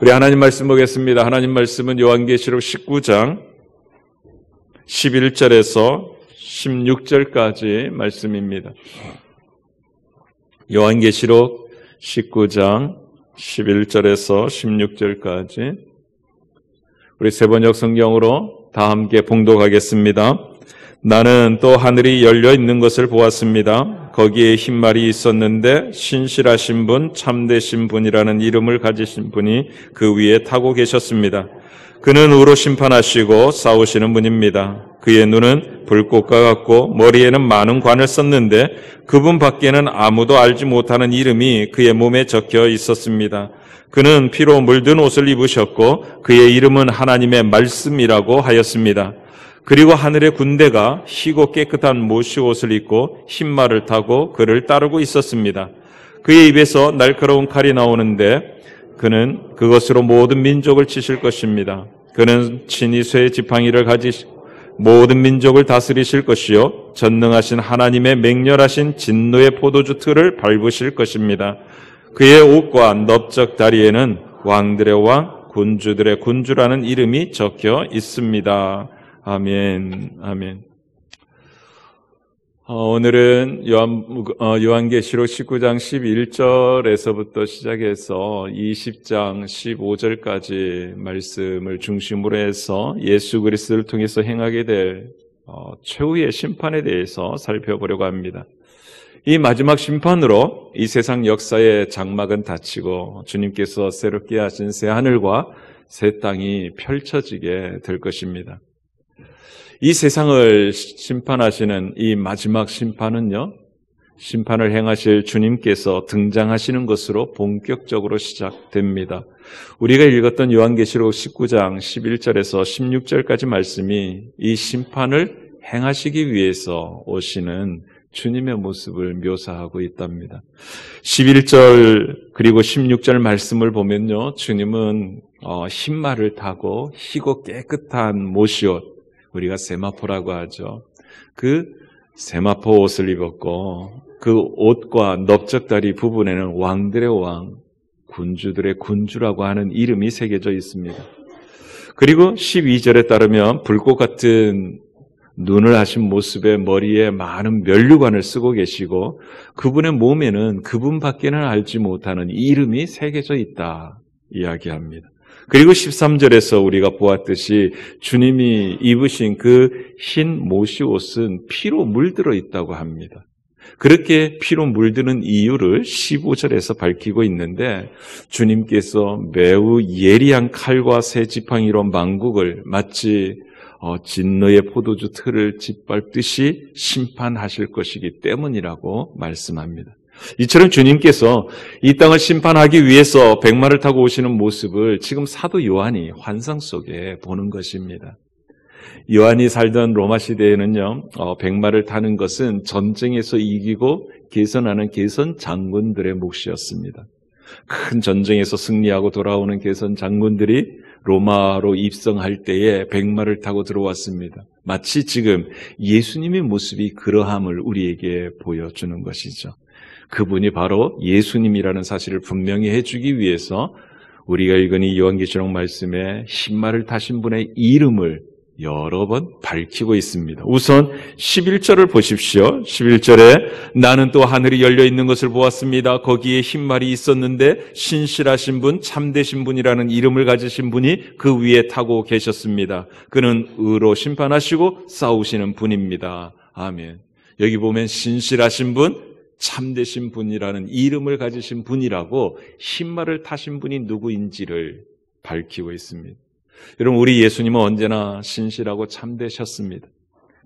우리 하나님 말씀 보겠습니다. 하나님 말씀은 요한계시록 19장 11절에서 16절까지 말씀입니다. 요한계시록 19장 11절에서 16절까지 우리 세번역 성경으로 다 함께 봉독하겠습니다. 나는 또 하늘이 열려 있는 것을 보았습니다. 거기에 흰말이 있었는데 신실하신 분, 참되신 분이라는 이름을 가지신 분이 그 위에 타고 계셨습니다. 그는 의로 심판하시고 싸우시는 분입니다. 그의 눈은 불꽃과 같고 머리에는 많은 관을 썼는데 그분 밖에는 아무도 알지 못하는 이름이 그의 몸에 적혀 있었습니다. 그는 피로 물든 옷을 입으셨고 그의 이름은 하나님의 말씀이라고 하였습니다. 그리고 하늘의 군대가 희고 깨끗한 모시 옷을 입고 흰 말을 타고 그를 따르고 있었습니다. 그의 입에서 날카로운 칼이 나오는데 그는 그것으로 모든 민족을 치실 것입니다. 그는 친히 쇠 지팡이를 가지시고 모든 민족을 다스리실 것이요 전능하신 하나님의 맹렬하신 진노의 포도주 틀을 밟으실 것입니다. 그의 옷과 넓적 다리에는 왕들의 왕, 군주들의 군주라는 이름이 적혀 있습니다. 아멘, 아멘. 오늘은 요한계시록 19장 11절에서부터 시작해서 20장 15절까지 말씀을 중심으로 해서 예수 그리스도를 통해서 행하게 될 최후의 심판에 대해서 살펴보려고 합니다. 이 마지막 심판으로 이 세상 역사의 장막은 닫히고 주님께서 새롭게 하신 새 하늘과 새 땅이 펼쳐지게 될 것입니다. 이 세상을 심판하시는 이 마지막 심판은요, 심판을 행하실 주님께서 등장하시는 것으로 본격적으로 시작됩니다. 우리가 읽었던 요한계시록 19장 11절에서 16절까지 말씀이 이 심판을 행하시기 위해서 오시는 주님의 모습을 묘사하고 있답니다. 11절 그리고 16절 말씀을 보면요, 주님은 흰 말을 타고 희고 깨끗한 모시옷, 우리가 세마포라고 하죠. 그 세마포 옷을 입었고 그 옷과 넓적다리 부분에는 왕들의 왕, 군주들의 군주라고 하는 이름이 새겨져 있습니다. 그리고 12절에 따르면 불꽃 같은 눈을 하신 모습에 머리에 많은 면류관을 쓰고 계시고 그분의 몸에는 그분밖에는 알지 못하는 이름이 새겨져 있다 이야기합니다. 그리고 13절에서 우리가 보았듯이 주님이 입으신 그 흰 모시 옷은 피로 물들어 있다고 합니다. 그렇게 피로 물드는 이유를 15절에서 밝히고 있는데 주님께서 매우 예리한 칼과 새 지팡이로 만국을 마치 진노의 포도주 틀을 짓밟듯이 심판하실 것이기 때문이라고 말씀합니다. 이처럼 주님께서 이 땅을 심판하기 위해서 백마를 타고 오시는 모습을 지금 사도 요한이 환상 속에 보는 것입니다. 요한이 살던 로마 시대에는요, 백마를 타는 것은 전쟁에서 이기고 개선하는 개선 장군들의 몫이었습니다. 큰 전쟁에서 승리하고 돌아오는 개선 장군들이 로마로 입성할 때에 백마를 타고 들어왔습니다. 마치 지금 예수님의 모습이 그러함을 우리에게 보여주는 것이죠. 그분이 바로 예수님이라는 사실을 분명히 해주기 위해서 우리가 읽은 이 요한계시록 말씀에 흰말을 타신 분의 이름을 여러 번 밝히고 있습니다. 우선 11절을 보십시오. 11절에 나는 또 하늘이 열려 있는 것을 보았습니다. 거기에 흰말이 있었는데 신실하신 분, 참되신 분이라는 이름을 가지신 분이 그 위에 타고 계셨습니다. 그는 의로 심판하시고 싸우시는 분입니다. 아멘. 여기 보면 신실하신 분, 참되신 분이라는 이름을 가지신 분이라고 흰말을 타신 분이 누구인지를 밝히고 있습니다. 여러분, 우리 예수님은 언제나 신실하고 참되셨습니다.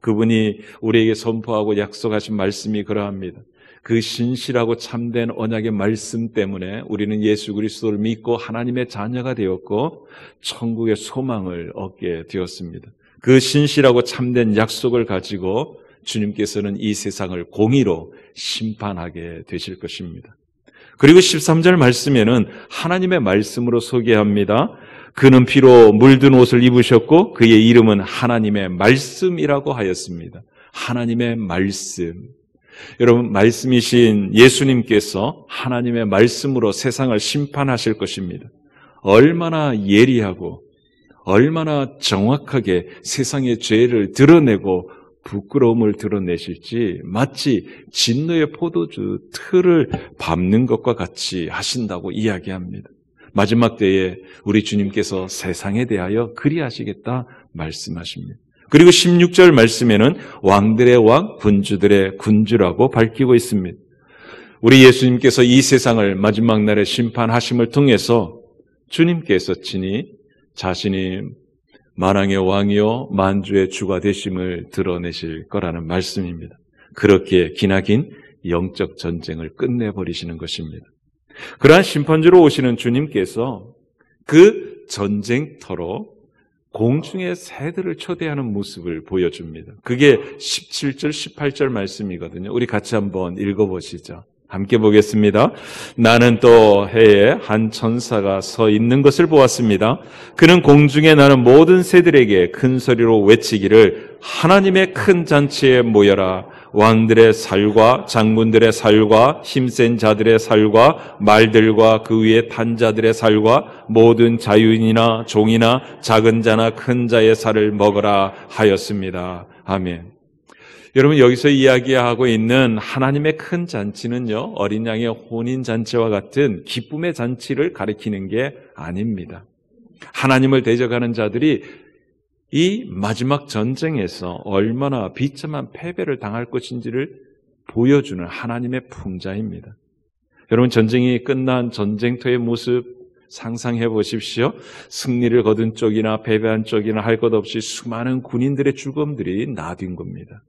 그분이 우리에게 선포하고 약속하신 말씀이 그러합니다. 그 신실하고 참된 언약의 말씀 때문에 우리는 예수 그리스도를 믿고 하나님의 자녀가 되었고 천국의 소망을 얻게 되었습니다. 그 신실하고 참된 약속을 가지고 주님께서는 이 세상을 공의로 심판하게 되실 것입니다. 그리고 13절 말씀에는 하나님의 말씀으로 소개합니다. 그는 피로 물든 옷을 입으셨고 그의 이름은 하나님의 말씀이라고 하였습니다. 하나님의 말씀. 여러분, 말씀이신 예수님께서 하나님의 말씀으로 세상을 심판하실 것입니다. 얼마나 예리하고 얼마나 정확하게 세상의 죄를 드러내고 부끄러움을 드러내실지 마치 진노의 포도주 틀을 밟는 것과 같이 하신다고 이야기합니다. 마지막 때에 우리 주님께서 세상에 대하여 그리하시겠다 말씀하십니다. 그리고 16절 말씀에는 왕들의 왕, 군주들의 군주라고 밝히고 있습니다. 우리 예수님께서 이 세상을 마지막 날에 심판하심을 통해서 주님께서 친히 자신이 만왕의 왕이요 만주의 주가 되심을 드러내실 거라는 말씀입니다. 그렇게 기나긴 영적 전쟁을 끝내버리시는 것입니다. 그러한 심판주로 오시는 주님께서 그 전쟁터로 공중의 새들을 초대하는 모습을 보여줍니다. 그게 17절, 18절 말씀이거든요. 우리 같이 한번 읽어보시죠. 함께 보겠습니다. 나는 또 해에 한 천사가 서 있는 것을 보았습니다. 그는 공중에 나는 모든 새들에게 큰 소리로 외치기를 하나님의 큰 잔치에 모여라. 왕들의 살과 장군들의 살과 힘센 자들의 살과 말들과 그 위에 탄 자들의 살과 모든 자유인이나 종이나 작은 자나 큰 자의 살을 먹어라 하였습니다. 아멘. 여러분, 여기서 이야기하고 있는 하나님의 큰 잔치는요, 어린 양의 혼인 잔치와 같은 기쁨의 잔치를 가리키는 게 아닙니다. 하나님을 대적하는 자들이 이 마지막 전쟁에서 얼마나 비참한 패배를 당할 것인지를 보여주는 하나님의 풍자입니다. 여러분, 전쟁이 끝난 전쟁터의 모습 상상해 보십시오. 승리를 거둔 쪽이나 패배한 쪽이나 할 것 없이 수많은 군인들의 죽음들이 나뉜 겁니다.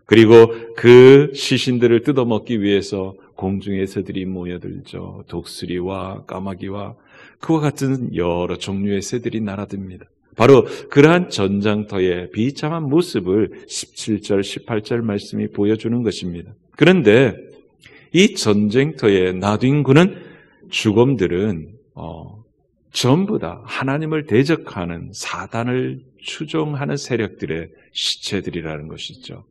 그리고 그 시신들을 뜯어먹기 위해서 공중의 새들이 모여들죠. 독수리와 까마귀와 그와 같은 여러 종류의 새들이 날아듭니다. 바로 그러한 전장터의 비참한 모습을 17절, 18절 말씀이 보여주는 것입니다. 그런데 이 전쟁터에 나뉜 그는 죽음들은 전부 다 하나님을 대적하는 사단을 추종하는 세력들의 시체들이라는 것이죠.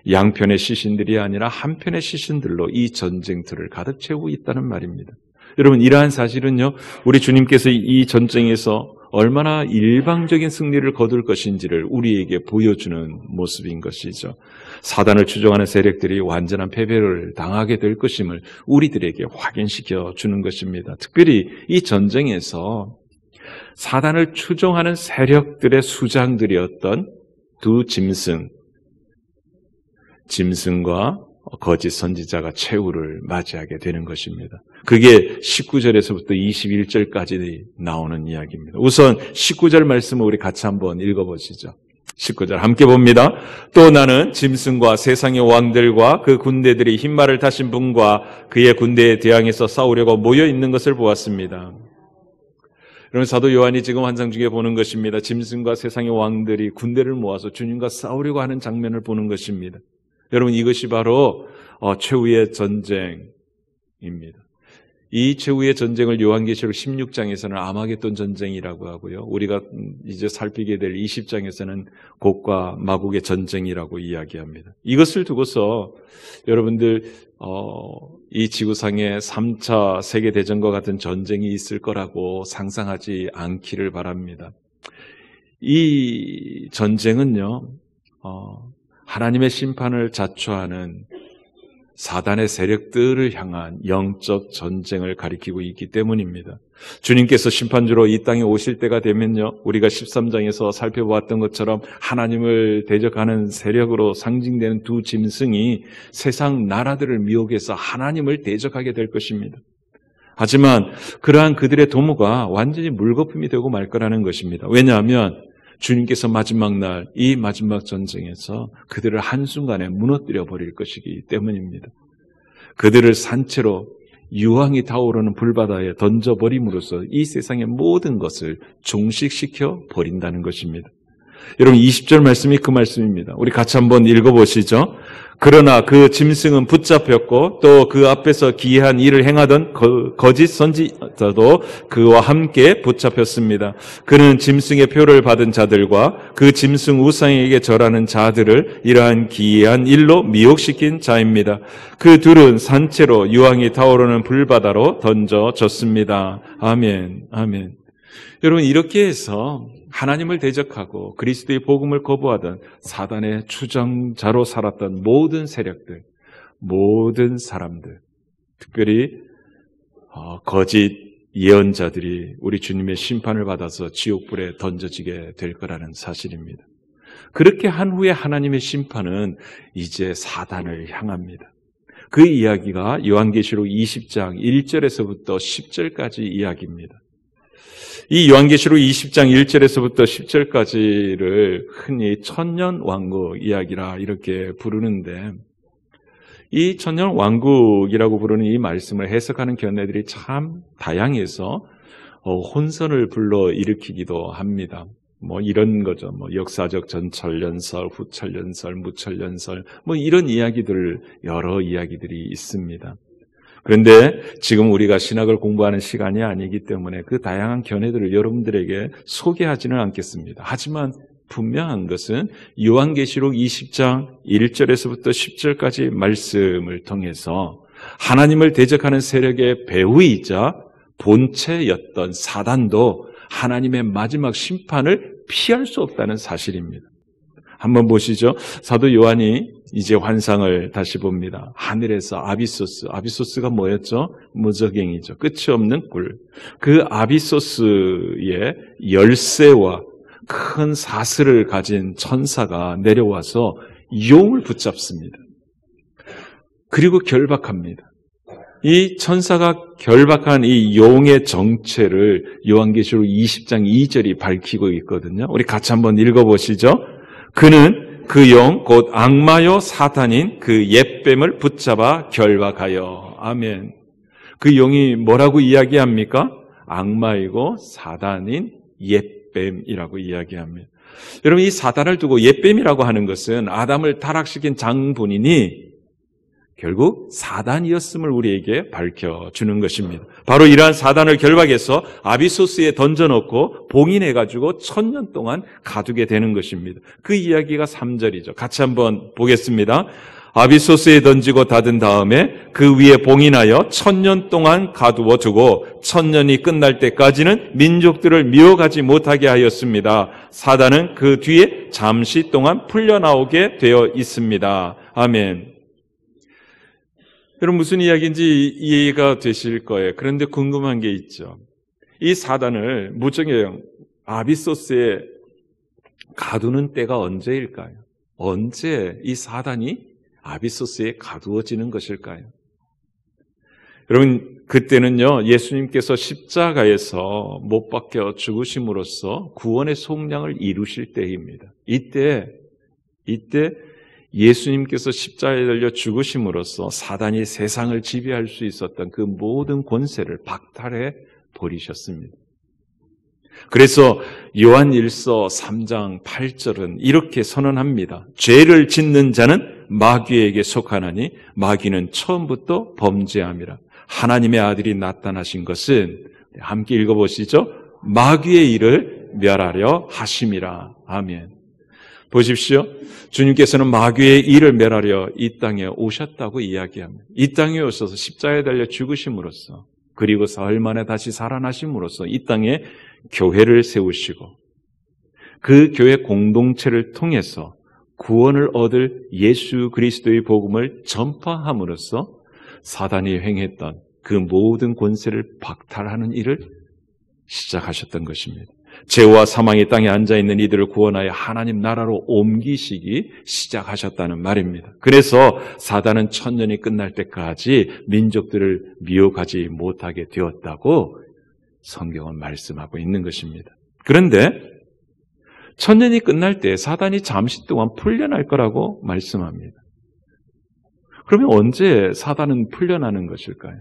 양편의 시신들이 아니라 한편의 시신들로 이 전쟁터를 가득 채우고 있다는 말입니다. 여러분, 이러한 사실은요, 우리 주님께서 이 전쟁에서 얼마나 일방적인 승리를 거둘 것인지를 우리에게 보여주는 모습인 것이죠. 사단을 추종하는 세력들이 완전한 패배를 당하게 될 것임을 우리들에게 확인시켜 주는 것입니다. 특별히 이 전쟁에서 사단을 추종하는 세력들의 수장들이었던 두 짐승과 거짓 선지자가 최후를 맞이하게 되는 것입니다. 그게 19절에서부터 21절까지 나오는 이야기입니다. 우선 19절 말씀을 우리 같이 한번 읽어보시죠. 19절 함께 봅니다. 또 나는 짐승과 세상의 왕들과 그 군대들이 흰말을 타신 분과 그의 군대에 대항해서 싸우려고 모여 있는 것을 보았습니다. 여러분, 사도 요한이 지금 환상 중에 보는 것입니다. 짐승과 세상의 왕들이 군대를 모아서 주님과 싸우려고 하는 장면을 보는 것입니다. 여러분, 이것이 바로 최후의 전쟁입니다. 이 최후의 전쟁을 요한계시록 16장에서는 아마겟돈 전쟁이라고 하고요. 우리가 이제 살피게 될 20장에서는 곡과 마곡의 전쟁이라고 이야기합니다. 이것을 두고서 여러분들 이 지구상에 3차 세계대전과 같은 전쟁이 있을 거라고 상상하지 않기를 바랍니다. 이 전쟁은요, 하나님의 심판을 자초하는 사단의 세력들을 향한 영적 전쟁을 가리키고 있기 때문입니다. 주님께서 심판주로 이 땅에 오실 때가 되면요, 우리가 13장에서 살펴보았던 것처럼 하나님을 대적하는 세력으로 상징되는 두 짐승이 세상 나라들을 미혹해서 하나님을 대적하게 될 것입니다. 하지만 그러한 그들의 도모가 완전히 물거품이 되고 말 거라는 것입니다. 왜냐하면 주님께서 마지막 날, 이 마지막 전쟁에서 그들을 한순간에 무너뜨려 버릴 것이기 때문입니다. 그들을 산채로 유황이 타오르는 불바다에 던져버림으로써 이 세상의 모든 것을 종식시켜 버린다는 것입니다. 여러분 20절 말씀이 그 말씀입니다. 우리 같이 한번 읽어보시죠. 그러나 그 짐승은 붙잡혔고 또 그 앞에서 기이한 일을 행하던 거짓 선지자도 그와 함께 붙잡혔습니다. 그는 짐승의 표를 받은 자들과 그 짐승 우상에게 절하는 자들을 이러한 기이한 일로 미혹시킨 자입니다. 그 둘은 산채로 유황이 타오르는 불바다로 던져졌습니다. 아멘, 아멘. 여러분 이렇게 해서 하나님을 대적하고 그리스도의 복음을 거부하던 사단의 추종자로 살았던 모든 세력들, 모든 사람들, 특별히 거짓 예언자들이 우리 주님의 심판을 받아서 지옥불에 던져지게 될 거라는 사실입니다. 그렇게 한 후에 하나님의 심판은 이제 사단을 향합니다. 그 이야기가 요한계시록 20장 1절에서부터 10절까지 이야기입니다. 이 요한계시록 20장 1절에서부터 10절까지를 흔히 천년왕국 이야기라 이렇게 부르는데, 이 천년왕국이라고 부르는 이 말씀을 해석하는 견해들이 참 다양해서 혼선을 불러일으키기도 합니다. 이런 거죠. 역사적 전천년설, 후천년설, 무천년설, 이런 이야기들, 여러 이야기들이 있습니다. 그런데 지금 우리가 신학을 공부하는 시간이 아니기 때문에 그 다양한 견해들을 여러분들에게 소개하지는 않겠습니다. 하지만 분명한 것은 요한계시록 20장 1절에서부터 10절까지 말씀을 통해서 하나님을 대적하는 세력의 배후이자 본체였던 사단도 하나님의 마지막 심판을 피할 수 없다는 사실입니다. 한번 보시죠. 사도 요한이 이제 환상을 다시 봅니다. 하늘에서 아비소스가 뭐였죠? 무저갱이죠. 끝이 없는 꿀. 그 아비소스의 열쇠와 큰 사슬을 가진 천사가 내려와서 용을 붙잡습니다. 그리고 결박합니다. 이 천사가 결박한 이 용의 정체를 요한계시록 20장 2절이 밝히고 있거든요. 우리 같이 한번 읽어보시죠. 그는 그 영 곧 악마요 사탄인 그 옛뱀을 붙잡아 결박하여. 아멘. 그 용이 뭐라고 이야기합니까? 악마이고 사단인 옛뱀이라고 이야기합니다. 여러분, 이 사단을 두고 옛뱀이라고 하는 것은 아담을 타락시킨 장본인이 결국 사단이었음을 우리에게 밝혀주는 것입니다. 바로 이러한 사단을 결박해서 아비소스에 던져놓고 봉인해가지고 1000년 동안 가두게 되는 것입니다. 그 이야기가 3절이죠. 같이 한번 보겠습니다. 아비소스에 던지고 닫은 다음에 그 위에 봉인하여 1000년 동안 가두어 두고 1000년이 끝날 때까지는 민족들을 미혹하지 못하게 하였습니다. 사단은 그 뒤에 잠시 동안 풀려나오게 되어 있습니다. 아멘. 여러분, 무슨 이야기인지 이해가 되실 거예요. 그런데 궁금한 게 있죠. 이 사단을 무정형 아비소스에 가두는 때가 언제일까요? 언제 이 사단이 아비소스에 가두어지는 것일까요? 여러분, 그때는요, 예수님께서 십자가에서 못 박혀 죽으심으로써 구원의 속량을 이루실 때입니다. 이때 예수님께서 십자가에 달려 죽으심으로써 사단이 세상을 지배할 수 있었던 그 모든 권세를 박탈해 버리셨습니다. 그래서 요한일서 3장 8절은 이렇게 선언합니다. 죄를 짓는 자는 마귀에게 속하나니 마귀는 처음부터 범죄함이라. 하나님의 아들이 나타나신 것은, 함께 읽어보시죠. 마귀의 일을 멸하려 하심이라. 아멘. 보십시오. 주님께서는 마귀의 일을 멸하려 이 땅에 오셨다고 이야기합니다. 이 땅에 오셔서 십자가에 달려 죽으심으로써, 그리고 사흘 만에 다시 살아나심으로써 이 땅에 교회를 세우시고 그 교회 공동체를 통해서 구원을 얻을 예수 그리스도의 복음을 전파함으로써 사단이 행했던 그 모든 권세를 박탈하는 일을 시작하셨던 것입니다. 죄와 사망이 땅에 앉아있는 이들을 구원하여 하나님 나라로 옮기시기 시작하셨다는 말입니다. 그래서 사단은 1000년이 끝날 때까지 민족들을 미혹하지 못하게 되었다고 성경은 말씀하고 있는 것입니다. 그런데 1000년이 끝날 때 사단이 잠시 동안 풀려날 거라고 말씀합니다. 그러면 언제 사단은 풀려나는 것일까요?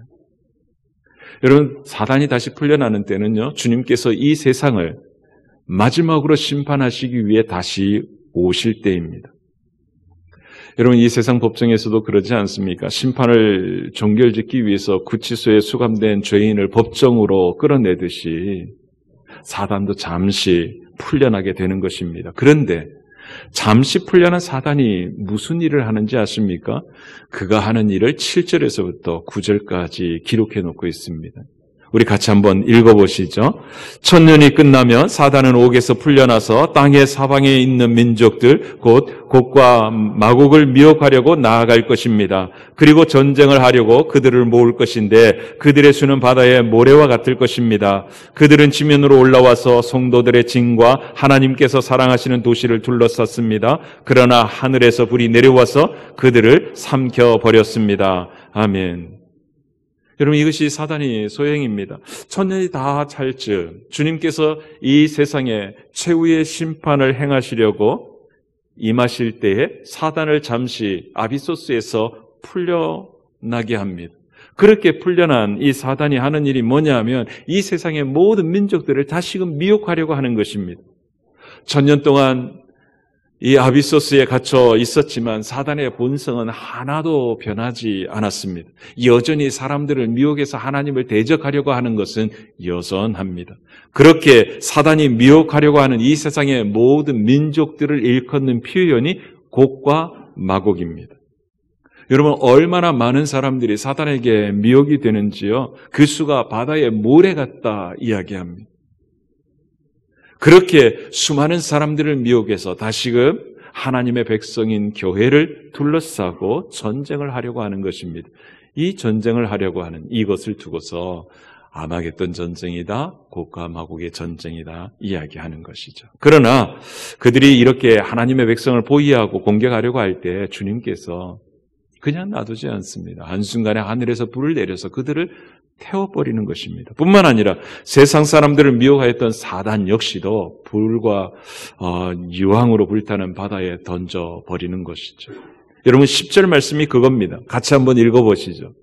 여러분, 사단이 다시 풀려나는 때는요, 주님께서 이 세상을 마지막으로 심판하시기 위해 다시 오실 때입니다. 여러분, 이 세상 법정에서도 그러지 않습니까? 심판을 종결짓기 위해서 구치소에 수감된 죄인을 법정으로 끌어내듯이 사단도 잠시 풀려나게 되는 것입니다. 그런데 잠시 풀려난 사단이 무슨 일을 하는지 아십니까? 그가 하는 일을 7절에서부터 9절까지 기록해 놓고 있습니다. 우리 같이 한번 읽어보시죠. 천년이 끝나면 사단은 옥에서 풀려나서 땅의 사방에 있는 민족들 곧 곡과 마곡을 미혹하려고 나아갈 것입니다. 그리고 전쟁을 하려고 그들을 모을 것인데 그들의 수는 바다의 모래와 같을 것입니다. 그들은 지면으로 올라와서 성도들의 진과 하나님께서 사랑하시는 도시를 둘러쌌습니다. 그러나 하늘에서 불이 내려와서 그들을 삼켜버렸습니다. 아멘. 여러분, 이것이 사단의 소행입니다. 천년이 다 찰 즈음 주님께서 이 세상에 최후의 심판을 행하시려고 임하실 때에 사단을 잠시 아비소스에서 풀려나게 합니다. 그렇게 풀려난 이 사단이 하는 일이 뭐냐 하면 이 세상의 모든 민족들을 다시금 미혹하려고 하는 것입니다. 천년 동안 이 아비소스에 갇혀 있었지만 사단의 본성은 하나도 변하지 않았습니다. 여전히 사람들을 미혹해서 하나님을 대적하려고 하는 것은 여전합니다. 그렇게 사단이 미혹하려고 하는 이 세상의 모든 민족들을 일컫는 표현이 곡과 마곡입니다. 여러분, 얼마나 많은 사람들이 사단에게 미혹이 되는지요? 그 수가 바다의 모래 같다 이야기합니다. 그렇게 수많은 사람들을 미혹해서 다시금 하나님의 백성인 교회를 둘러싸고 전쟁을 하려고 하는 것입니다. 이 전쟁을 하려고 하는 이것을 두고서 아마겟돈 전쟁이다, 곡과 마곡의 전쟁이다 이야기하는 것이죠. 그러나 그들이 이렇게 하나님의 백성을 보위하고 공격하려고 할 때 주님께서 그냥 놔두지 않습니다. 한순간에 하늘에서 불을 내려서 그들을 태워버리는 것입니다. 뿐만 아니라 세상 사람들을 미혹하였던 사단 역시도 불과 유황으로 불타는 바다에 던져버리는 것이죠. 여러분, 10절 말씀이 그겁니다. 같이 한번 읽어보시죠.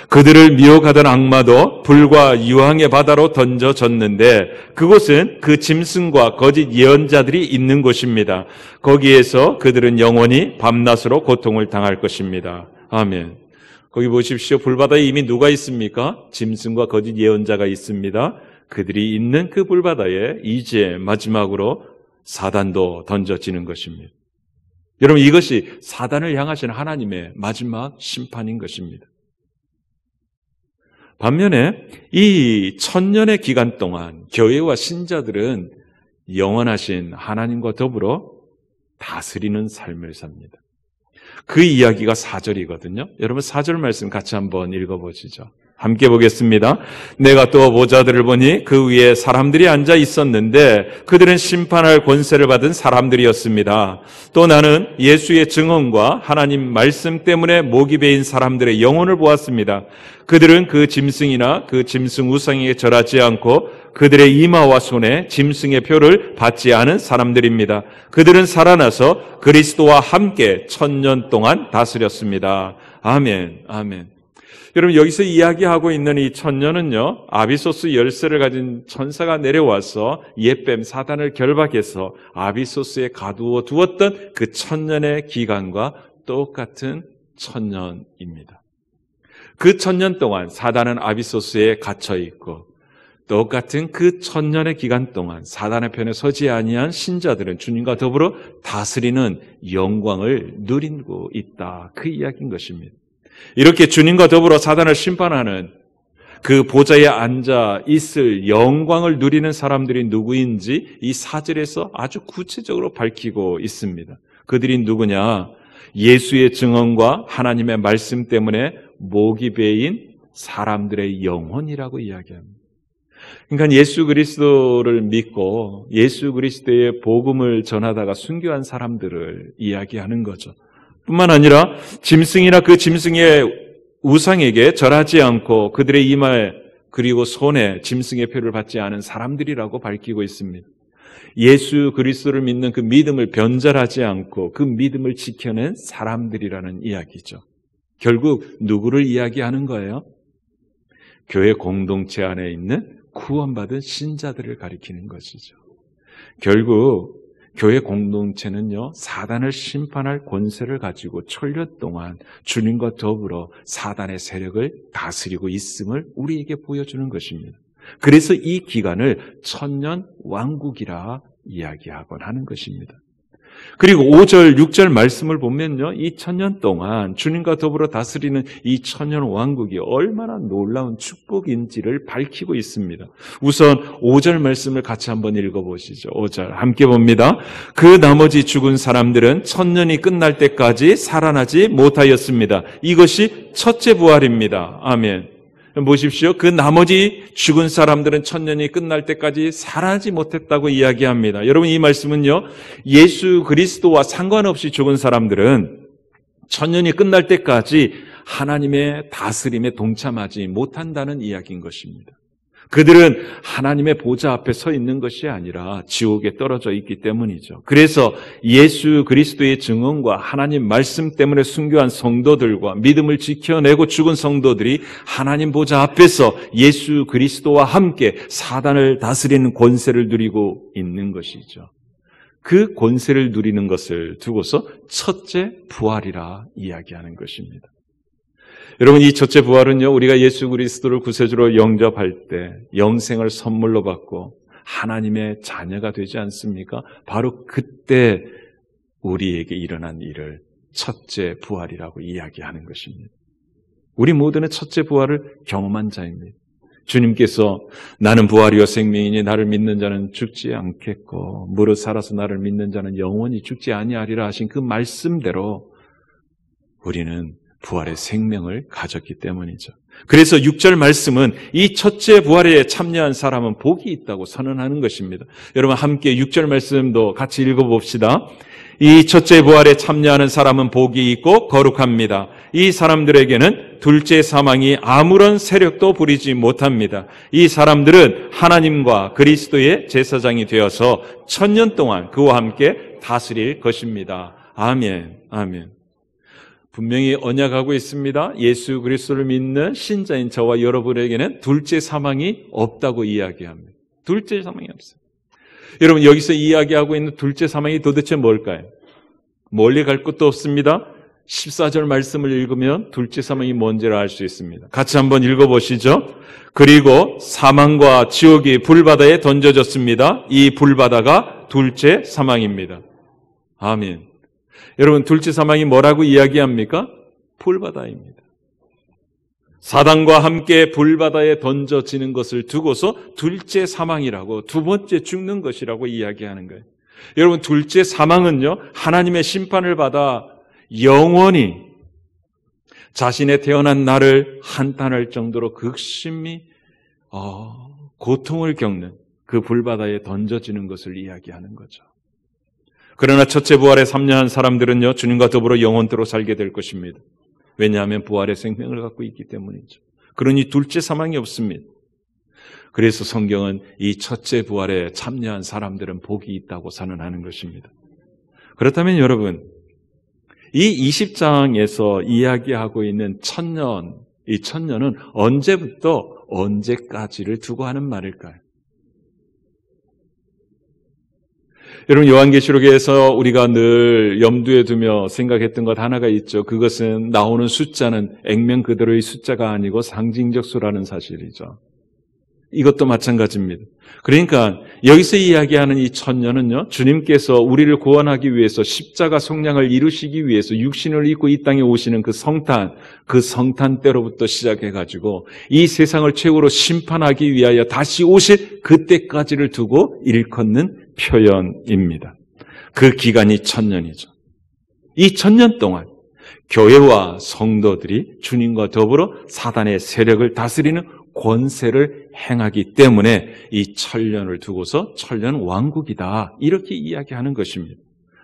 그들을 미혹하던 악마도 불과 유황의 바다로 던져졌는데 그곳은 그 짐승과 거짓 예언자들이 있는 곳입니다. 거기에서 그들은 영원히 밤낮으로 고통을 당할 것입니다. 아멘. 거기 보십시오. 불바다에 이미 누가 있습니까? 짐승과 거짓 예언자가 있습니다. 그들이 있는 그 불바다에 이제 마지막으로 사단도 던져지는 것입니다. 여러분, 이것이 사단을 향하신 하나님의 마지막 심판인 것입니다. 반면에 이 천년의 기간 동안 교회와 신자들은 영원하신 하나님과 더불어 다스리는 삶을 삽니다. 그 이야기가 4절이거든요. 여러분, 4절 말씀 같이 한번 읽어보시죠. 함께 보겠습니다. 내가 또 모자들을 보니 그 위에 사람들이 앉아 있었는데 그들은 심판할 권세를 받은 사람들이었습니다. 또 나는 예수의 증언과 하나님 말씀 때문에 목이 베인 사람들의 영혼을 보았습니다. 그들은 그 짐승이나 그 짐승 우상에게 절하지 않고 그들의 이마와 손에 짐승의 표를 받지 않은 사람들입니다. 그들은 살아나서 그리스도와 함께 1000년 동안 다스렸습니다. 아멘, 아멘. 여러분, 여기서 이야기하고 있는 이 1000년은요, 아비소스 열쇠를 가진 천사가 내려와서 옛뱀 사단을 결박해서 아비소스에 가두어 두었던 그 1000년의 기간과 똑같은 1000년입니다. 그 1000년 동안 사단은 아비소스에 갇혀 있고 똑같은 그 1000년의 기간 동안 사단의 편에 서지 아니한 신자들은 주님과 더불어 다스리는 영광을 누리고 있다. 그 이야기인 것입니다. 이렇게 주님과 더불어 사단을 심판하는 그 보좌에 앉아 있을 영광을 누리는 사람들이 누구인지 이 4절에서 아주 구체적으로 밝히고 있습니다. 그들이 누구냐? 예수의 증언과 하나님의 말씀 때문에 목이 베인 사람들의 영혼이라고 이야기합니다. 그러니까 예수 그리스도를 믿고 예수 그리스도의 복음을 전하다가 순교한 사람들을 이야기하는 거죠. 뿐만 아니라 짐승이나 그 짐승의 우상에게 절하지 않고 그들의 이마에 그리고 손에 짐승의 표를 받지 않은 사람들이라고 밝히고 있습니다. 예수 그리스도를 믿는 그 믿음을 변절하지 않고 그 믿음을 지켜낸 사람들이라는 이야기죠. 결국 누구를 이야기하는 거예요? 교회 공동체 안에 있는 구원받은 신자들을 가리키는 것이죠. 결국 교회 공동체는요, 사단을 심판할 권세를 가지고 천년 동안 주님과 더불어 사단의 세력을 다스리고 있음을 우리에게 보여주는 것입니다. 그래서 이 기간을 천년 왕국이라 이야기하곤 하는 것입니다. 그리고 5절, 6절 말씀을 보면요, 이 천년 동안 주님과 더불어 다스리는 이 천년 왕국이 얼마나 놀라운 축복인지를 밝히고 있습니다. 우선 5절 말씀을 같이 한번 읽어보시죠. 5절 함께 봅니다. 그 나머지 죽은 사람들은 천년이 끝날 때까지 살아나지 못하였습니다. 이것이 첫째 부활입니다. 아멘. 보십시오. 그 나머지 죽은 사람들은 천년이 끝날 때까지 살아나지 못했다고 이야기합니다. 여러분, 이 말씀은요, 예수 그리스도와 상관없이 죽은 사람들은 천년이 끝날 때까지 하나님의 다스림에 동참하지 못한다는 이야기인 것입니다. 그들은 하나님의 보좌 앞에 서 있는 것이 아니라 지옥에 떨어져 있기 때문이죠. 그래서 예수 그리스도의 증언과 하나님 말씀 때문에 순교한 성도들과 믿음을 지켜내고 죽은 성도들이 하나님 보좌 앞에서 예수 그리스도와 함께 사단을 다스리는 권세를 누리고 있는 것이죠. 그 권세를 누리는 것을 두고서 첫째 부활이라 이야기하는 것입니다. 여러분, 이 첫째 부활은요, 우리가 예수 그리스도를 구세주로 영접할 때 영생을 선물로 받고 하나님의 자녀가 되지 않습니까? 바로 그때 우리에게 일어난 일을 첫째 부활이라고 이야기하는 것입니다. 우리 모두는 첫째 부활을 경험한 자입니다. 주님께서 나는 부활이요 생명이니 나를 믿는 자는 죽지 않겠고 무릇 살아서 나를 믿는 자는 영원히 죽지 아니하리라 하신 그 말씀대로 우리는 부활의 생명을 가졌기 때문이죠. 그래서 6절 말씀은 이 첫째 부활에 참여한 사람은 복이 있다고 선언하는 것입니다. 여러분, 함께 6절 말씀도 같이 읽어봅시다. 이 첫째 부활에 참여하는 사람은 복이 있고 거룩합니다. 이 사람들에게는 둘째 사망이 아무런 세력도 부리지 못합니다. 이 사람들은 하나님과 그리스도의 제사장이 되어서 천년 동안 그와 함께 다스릴 것입니다. 아멘, 아멘. 분명히 언약하고 있습니다. 예수 그리스도를 믿는 신자인 저와 여러분에게는 둘째 사망이 없다고 이야기합니다. 둘째 사망이 없어요. 여러분, 여기서 이야기하고 있는 둘째 사망이 도대체 뭘까요? 멀리 갈 것도 없습니다. 14절 말씀을 읽으면 둘째 사망이 뭔지를 알 수 있습니다. 같이 한번 읽어보시죠. 그리고 사망과 지옥이 불바다에 던져졌습니다. 이 불바다가 둘째 사망입니다. 아멘. 여러분, 둘째 사망이 뭐라고 이야기합니까? 불바다입니다. 사단과 함께 불바다에 던져지는 것을 두고서 둘째 사망이라고, 두 번째 죽는 것이라고 이야기하는 거예요. 여러분, 둘째 사망은요, 하나님의 심판을 받아 영원히 자신의 태어난 날을 한탄할 정도로 극심히 고통을 겪는 그 불바다에 던져지는 것을 이야기하는 거죠. 그러나 첫째 부활에 참여한 사람들은요, 주님과 더불어 영원토록 살게 될 것입니다. 왜냐하면 부활의 생명을 갖고 있기 때문이죠. 그러니 둘째 사망이 없습니다. 그래서 성경은 이 첫째 부활에 참여한 사람들은 복이 있다고 선언하는 것입니다. 그렇다면 여러분, 이 20장에서 이야기하고 있는 천년, 이 천년은 언제부터 언제까지를 두고 하는 말일까요? 여러분, 요한계시록에서 우리가 늘 염두에 두며 생각했던 것 하나가 있죠. 그것은 나오는 숫자는 액면 그대로의 숫자가 아니고 상징적 수라는 사실이죠. 이것도 마찬가지입니다. 그러니까 여기서 이야기하는 이 천년은요, 주님께서 우리를 구원하기 위해서 십자가 속량을 이루시기 위해서 육신을 입고 이 땅에 오시는 그 성탄 때로부터 시작해가지고 이 세상을 최후로 심판하기 위하여 다시 오실 그때까지를 두고 일컫는 표현입니다. 그 기간이 천년이죠. 이 천년 동안 교회와 성도들이 주님과 더불어 사단의 세력을 다스리는 권세를 행하기 때문에 이 천년을 두고서 천년 왕국이다, 이렇게 이야기하는 것입니다.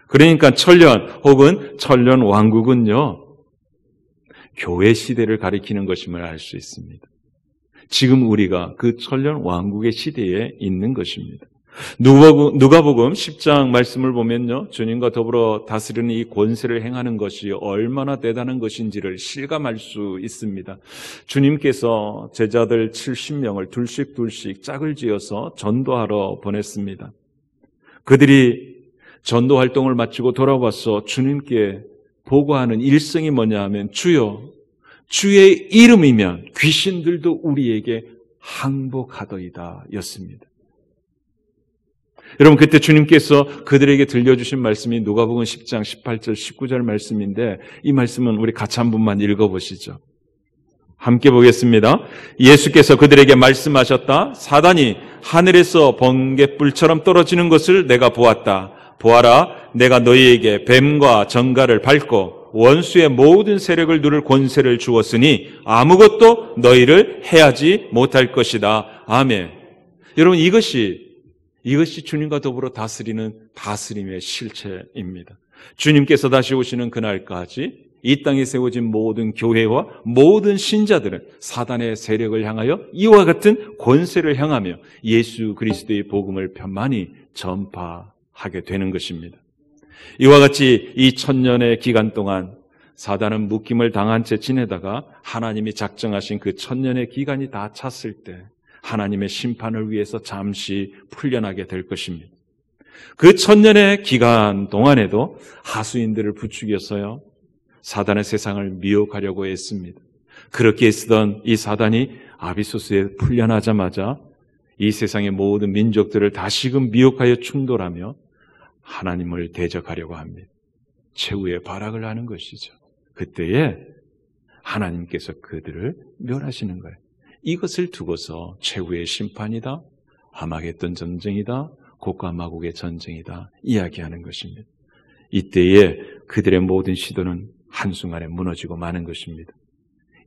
그러니까 천년 혹은 천년 왕국은요, 교회 시대를 가리키는 것임을 알 수 있습니다. 지금 우리가 그 천년 왕국의 시대에 있는 것입니다. 누가복음 10장 말씀을 보면요, 주님과 더불어 다스리는 이 권세를 행하는 것이 얼마나 대단한 것인지를 실감할 수 있습니다. 주님께서 제자들 70명을 둘씩 짝을 지어서 전도하러 보냈습니다. 그들이 전도 활동을 마치고 돌아와서 주님께 보고하는 일성이 뭐냐 하면 주여, 주의 이름이면 귀신들도 우리에게 항복하더이다 였습니다. 여러분, 그때 주님께서 그들에게 들려주신 말씀이 누가복음 10장 18절 19절 말씀인데, 이 말씀은 우리 같이 한 번만 읽어보시죠. 함께 보겠습니다. 예수께서 그들에게 말씀하셨다. 사단이 하늘에서 번갯불처럼 떨어지는 것을 내가 보았다. 보아라, 내가 너희에게 뱀과 정갈을 밟고 원수의 모든 세력을 누를 권세를 주었으니 아무것도 너희를 해하지 못할 것이다. 아멘. 여러분, 이것이 주님과 더불어 다스리는 다스림의 실체입니다. 주님께서 다시 오시는 그날까지 이 땅에 세워진 모든 교회와 모든 신자들은 사단의 세력을 향하여 이와 같은 권세를 향하며 예수 그리스도의 복음을 편만히 전파하게 되는 것입니다. 이와 같이 이 1000년의 기간 동안 사단은 묶임을 당한 채 지내다가 하나님이 작정하신 그 1000년의 기간이 다 찼을 때 하나님의 심판을 위해서 잠시 풀려나게 될 것입니다. 그 1000년의 기간 동안에도 하수인들을 부추겨서요, 사단의 세상을 미혹하려고 했습니다. 그렇게 애쓰던 이 사단이 아비소스에 풀려나자마자 이 세상의 모든 민족들을 다시금 미혹하여 충돌하며 하나님을 대적하려고 합니다. 최후의 발악을 하는 것이죠. 그때에 하나님께서 그들을 멸하시는 거예요. 이것을 두고서 최후의 심판이다, 아마겟돈 전쟁이다, 곡과 마곡의 전쟁이다 이야기하는 것입니다. 이때에 그들의 모든 시도는 한순간에 무너지고 마는 것입니다.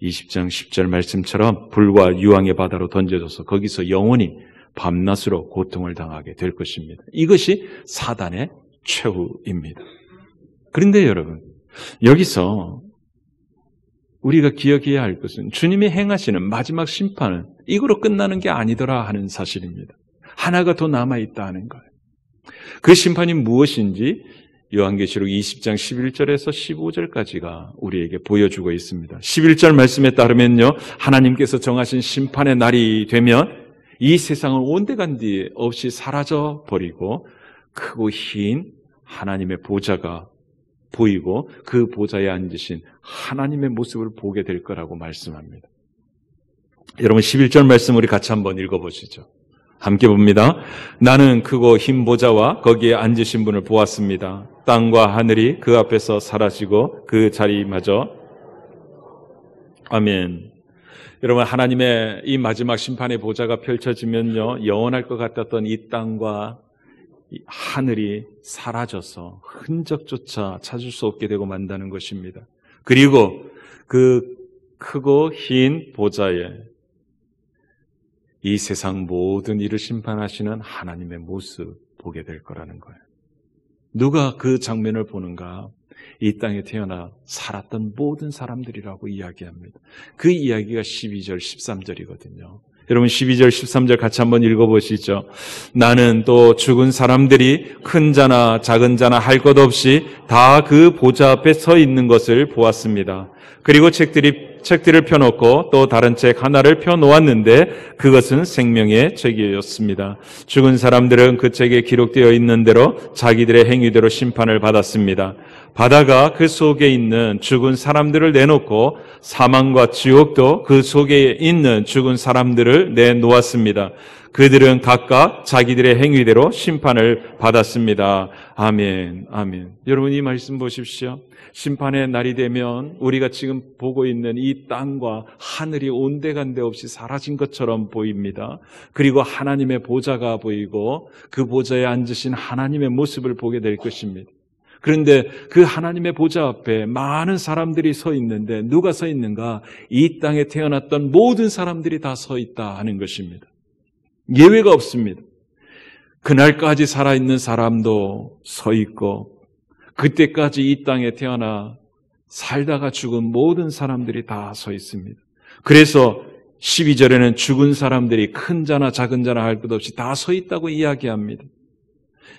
20장 10절 말씀처럼 불과 유황의 바다로 던져져서 거기서 영원히 밤낮으로 고통을 당하게 될 것입니다. 이것이 사단의 최후입니다. 그런데 여러분, 여기서 우리가 기억해야 할 것은 주님이 행하시는 마지막 심판은 이거로 끝나는 게 아니더라 하는 사실입니다. 하나가 더 남아있다 하는 거예요. 그 심판이 무엇인지 요한계시록 20장 11절에서 15절까지가 우리에게 보여주고 있습니다. 11절 말씀에 따르면요, 하나님께서 정하신 심판의 날이 되면 이 세상은 온데간디 없이 사라져 버리고 크고 흰 하나님의 보좌가 보이고 그 보좌에 앉으신 하나님의 모습을 보게 될 거라고 말씀합니다. 여러분, 11절 말씀 우리 같이 한번 읽어보시죠. 함께 봅니다. 나는 크고 흰 보좌와 거기에 앉으신 분을 보았습니다. 땅과 하늘이 그 앞에서 사라지고 그 자리마저. 아멘. 여러분, 하나님의 이 마지막 심판의 보좌가 펼쳐지면요, 영원할 것 같았던 이 땅과 이 하늘이 사라져서 흔적조차 찾을 수 없게 되고 만다는 것입니다. 그리고 그 크고 흰 보좌에 이 세상 모든 일을 심판하시는 하나님의 모습 보게 될 거라는 거예요. 누가 그 장면을 보는가? 이 땅에 태어나 살았던 모든 사람들이라고 이야기합니다. 그 이야기가 12절, 13절이거든요. 여러분, 12절, 13절 같이 한번 읽어보시죠. 나는 또 죽은 사람들이 큰 자나 작은 자나 할 것 없이 다 그 보좌 앞에 서 있는 것을 보았습니다. 그리고 책들을 펴놓고 또 다른 책 하나를 펴놓았는데 그것은 생명의 책이었습니다. 죽은 사람들은 그 책에 기록되어 있는 대로 자기들의 행위대로 심판을 받았습니다. 바다가 그 속에 있는 죽은 사람들을 내놓고 사망과 지옥도 그 속에 있는 죽은 사람들을 내놓았습니다. 그들은 각각 자기들의 행위대로 심판을 받았습니다. 아멘, 아멘. 여러분, 이 말씀 보십시오. 심판의 날이 되면 우리가 지금 보고 있는 이 땅과 하늘이 온데간데 없이 사라진 것처럼 보입니다. 그리고 하나님의 보좌가 보이고 그 보좌에 앉으신 하나님의 모습을 보게 될 것입니다. 그런데 그 하나님의 보좌 앞에 많은 사람들이 서 있는데 누가 서 있는가? 이 땅에 태어났던 모든 사람들이 다 서 있다 하는 것입니다. 예외가 없습니다. 그날까지 살아있는 사람도 서 있고 그때까지 이 땅에 태어나 살다가 죽은 모든 사람들이 다 서 있습니다. 그래서 12절에는 죽은 사람들이 큰 자나 작은 자나 할 것 없이 다 서 있다고 이야기합니다.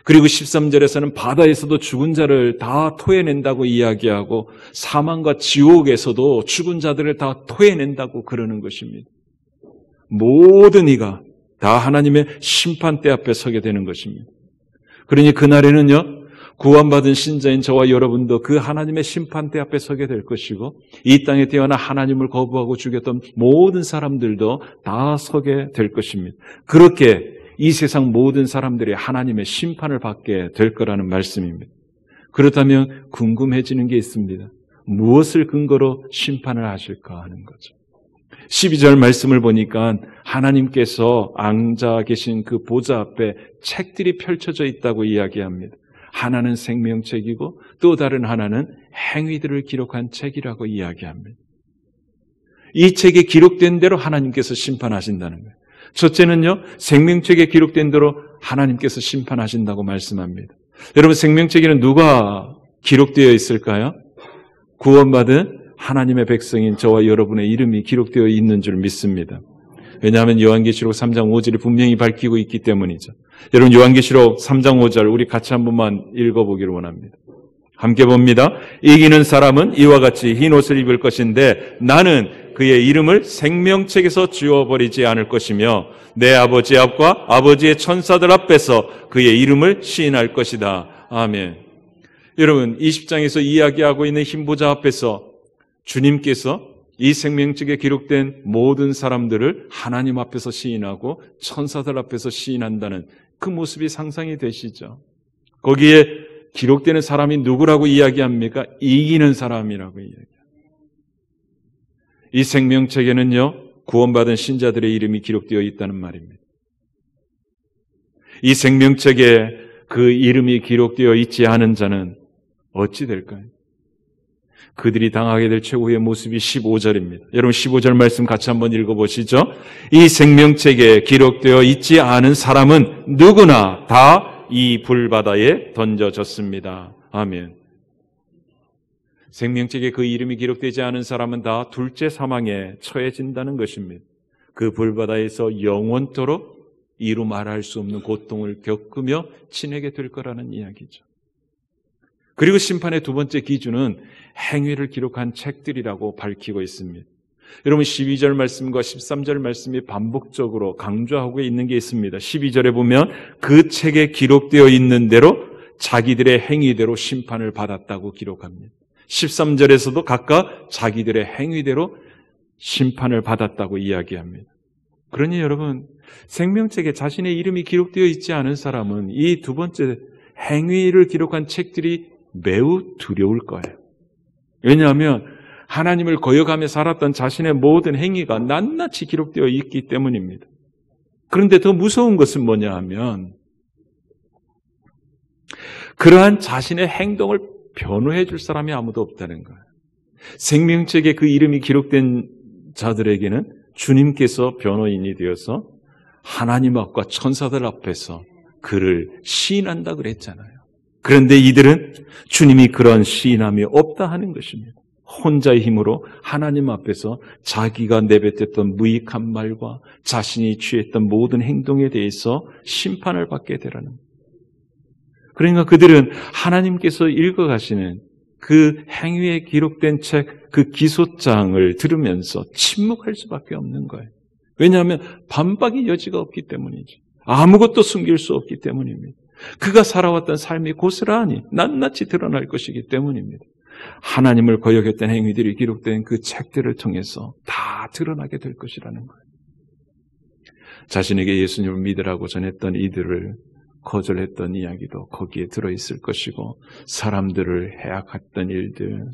그리고 13절에서는 바다에서도 죽은 자를 다 토해낸다고 이야기하고 사망과 지옥에서도 죽은 자들을 다 토해낸다고 그러는 것입니다. 모든 이가 다 하나님의 심판대 앞에 서게 되는 것입니다. 그러니 그날에는요, 구원받은 신자인 저와 여러분도 그 하나님의 심판대 앞에 서게 될 것이고, 이 땅에 태어나 하나님을 거부하고 죽였던 모든 사람들도 다 서게 될 것입니다. 그렇게 이 세상 모든 사람들이 하나님의 심판을 받게 될 거라는 말씀입니다. 그렇다면 궁금해지는 게 있습니다. 무엇을 근거로 심판을 하실까 하는 거죠. 12절 말씀을 보니까 하나님께서 앉아 계신 그 보좌 앞에 책들이 펼쳐져 있다고 이야기합니다. 하나는 생명책이고 또 다른 하나는 행위들을 기록한 책이라고 이야기합니다. 이 책에 기록된 대로 하나님께서 심판하신다는 거예요. 첫째는요, 생명책에 기록된 대로 하나님께서 심판하신다고 말씀합니다. 여러분, 생명책에는 누가 기록되어 있을까요? 구원받은 하나님의 백성인 저와 여러분의 이름이 기록되어 있는 줄 믿습니다. 왜냐하면 요한계시록 3장 5절이 분명히 밝히고 있기 때문이죠. 여러분, 요한계시록 3장 5절 우리 같이 한 번만 읽어보기를 원합니다. 함께 봅니다. 이기는 사람은 이와 같이 흰 옷을 입을 것인데 나는 그의 이름을 생명책에서 지워버리지 않을 것이며 내 아버지 앞과 아버지의 천사들 앞에서 그의 이름을 시인할 것이다. 아멘. 여러분, 20장에서 이야기하고 있는 흰 보좌 앞에서 주님께서 이 생명책에 기록된 모든 사람들을 하나님 앞에서 시인하고 천사들 앞에서 시인한다는 그 모습이 상상이 되시죠? 거기에 기록되는 사람이 누구라고 이야기합니까? 이기는 사람이라고 이야기합니다. 이 생명책에는요, 구원받은 신자들의 이름이 기록되어 있다는 말입니다. 이 생명책에 그 이름이 기록되어 있지 않은 자는 어찌 될까요? 그들이 당하게 될 최후의 모습이 15절입니다. 여러분, 15절 말씀 같이 한번 읽어보시죠. 이 생명책에 기록되어 있지 않은 사람은 누구나 다 이 불바다에 던져졌습니다. 아멘. 생명책에 그 이름이 기록되지 않은 사람은 다 둘째 사망에 처해진다는 것입니다. 그 불바다에서 영원토록 이루 말할 수 없는 고통을 겪으며 지내게 될 거라는 이야기죠. 그리고 심판의 두 번째 기준은 행위를 기록한 책들이라고 밝히고 있습니다. 여러분, 12절 말씀과 13절 말씀이 반복적으로 강조하고 있는 게 있습니다. 12절에 보면 그 책에 기록되어 있는 대로 자기들의 행위대로 심판을 받았다고 기록합니다. 13절에서도 각각 자기들의 행위대로 심판을 받았다고 이야기합니다. 그러니 여러분, 생명책에 자신의 이름이 기록되어 있지 않은 사람은 이 두 번째 행위를 기록한 책들이 매우 두려울 거예요. 왜냐하면 하나님을 거역하며 살았던 자신의 모든 행위가 낱낱이 기록되어 있기 때문입니다. 그런데 더 무서운 것은 뭐냐 하면 그러한 자신의 행동을 변호해 줄 사람이 아무도 없다는 거예요. 생명책에 그 이름이 기록된 자들에게는 주님께서 변호인이 되어서 하나님 앞과 천사들 앞에서 그를 시인한다 그랬잖아요. 그런데 이들은 주님이 그런 시인함이 없다 하는 것입니다. 혼자의 힘으로 하나님 앞에서 자기가 내뱉었던 무익한 말과 자신이 취했던 모든 행동에 대해서 심판을 받게 되라는 거예요. 그러니까 그들은 하나님께서 읽어가시는 그 행위에 기록된 책, 그 기소장을 들으면서 침묵할 수밖에 없는 거예요. 왜냐하면 반박의 여지가 없기 때문이죠. 아무것도 숨길 수 없기 때문입니다. 그가 살아왔던 삶이 고스란히 낱낱이 드러날 것이기 때문입니다. 하나님을 거역했던 행위들이 기록된 그 책들을 통해서 다 드러나게 될 것이라는 거예요. 자신에게 예수님을 믿으라고 전했던 이들을 거절했던 이야기도 거기에 들어있을 것이고, 사람들을 해악했던 일들,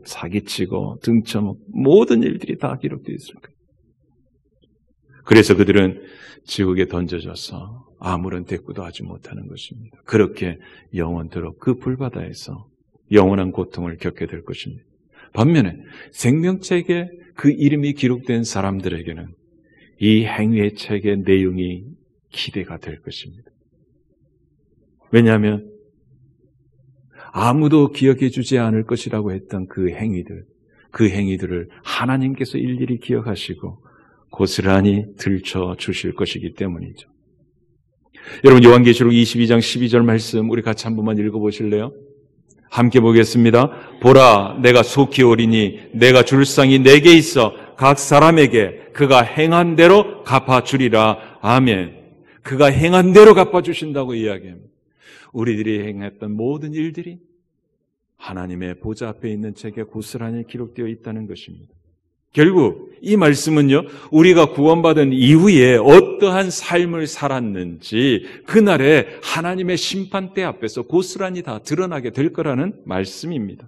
사기치고 등쳐먹 모든 일들이 다 기록되어 있을 거예요. 그래서 그들은 지옥에 던져져서 아무런 대꾸도 하지 못하는 것입니다. 그렇게 영원토록 그 불바다에서 영원한 고통을 겪게 될 것입니다. 반면에 생명책에 그 이름이 기록된 사람들에게는 이 행위의 책의 내용이 기대가 될 것입니다. 왜냐하면 아무도 기억해 주지 않을 것이라고 했던 그 행위들을 하나님께서 일일이 기억하시고 고스란히 들춰 주실 것이기 때문이죠. 여러분, 요한계시록 22장 12절 말씀 우리 같이 한 번만 읽어보실래요? 함께 보겠습니다. 보라, 내가 속히 오리니 내가 줄 상이 내게 있어 각 사람에게 그가 행한 대로 갚아주리라. 아멘. 그가 행한 대로 갚아주신다고 이야기합니다. 우리들이 행했던 모든 일들이 하나님의 보좌 앞에 있는 책에 고스란히 기록되어 있다는 것입니다. 결국 이 말씀은요, 우리가 구원받은 이후에 어떠한 삶을 살았는지 그날에 하나님의 심판대 앞에서 고스란히 다 드러나게 될 거라는 말씀입니다.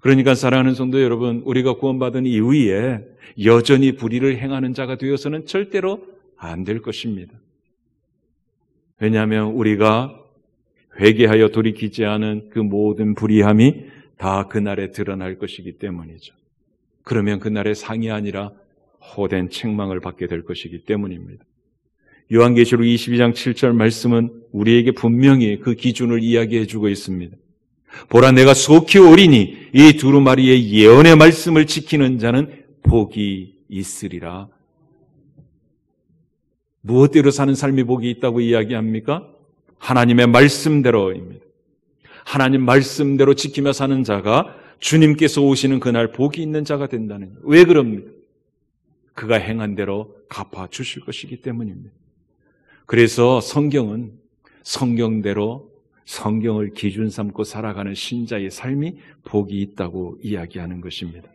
그러니까 사랑하는 성도 여러분, 우리가 구원받은 이후에 여전히 불의를 행하는 자가 되어서는 절대로 안 될 것입니다. 왜냐하면 우리가 회개하여 돌이키지 않은 그 모든 불의함이 다 그날에 드러날 것이기 때문이죠. 그러면 그날의 상이 아니라 호된 책망을 받게 될 것이기 때문입니다. 요한계시록 22장 7절 말씀은 우리에게 분명히 그 기준을 이야기해 주고 있습니다. 보라, 내가 속히 오리니 이 두루마리의 예언의 말씀을 지키는 자는 복이 있으리라. 무엇대로 사는 삶이 복이 있다고 이야기합니까? 하나님의 말씀대로입니다. 하나님 말씀대로 지키며 사는 자가 주님께서 오시는 그날 복이 있는 자가 된다는 거예요. 왜 그럽니까? 그가 행한 대로 갚아 주실 것이기 때문입니다. 그래서 성경은 성경대로 성경을 기준 삼고 살아가는 신자의 삶이 복이 있다고 이야기하는 것입니다.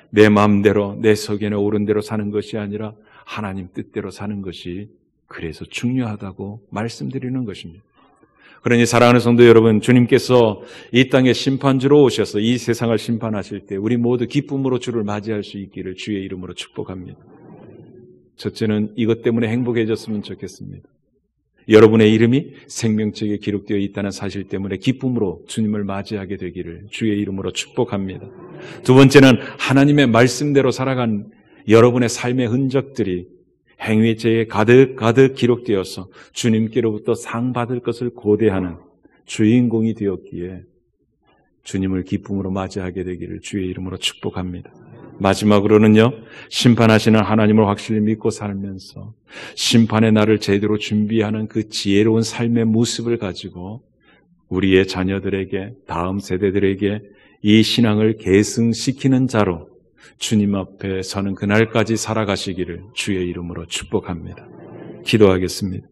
내 마음대로 내 속에는 옳은 대로 사는 것이 아니라 하나님 뜻대로 사는 것이 그래서 중요하다고 말씀드리는 것입니다. 그러니 사랑하는 성도 여러분, 주님께서 이 땅에 심판주로 오셔서 이 세상을 심판하실 때 우리 모두 기쁨으로 주를 맞이할 수 있기를 주의 이름으로 축복합니다. 첫째는 이것 때문에 행복해졌으면 좋겠습니다. 여러분의 이름이 생명책에 기록되어 있다는 사실 때문에 기쁨으로 주님을 맞이하게 되기를 주의 이름으로 축복합니다. 두 번째는 하나님의 말씀대로 살아간 여러분의 삶의 흔적들이 행위죄에 가득 기록되어서 주님께로부터 상 받을 것을 고대하는 주인공이 되었기에 주님을 기쁨으로 맞이하게 되기를 주의 이름으로 축복합니다. 마지막으로는요, 심판하시는 하나님을 확실히 믿고 살면서 심판의 날을 제대로 준비하는 그 지혜로운 삶의 모습을 가지고 우리의 자녀들에게, 다음 세대들에게 이 신앙을 계승시키는 자로 주님 앞에 서는 그날까지 살아가시기를 주의 이름으로 축복합니다. 기도하겠습니다.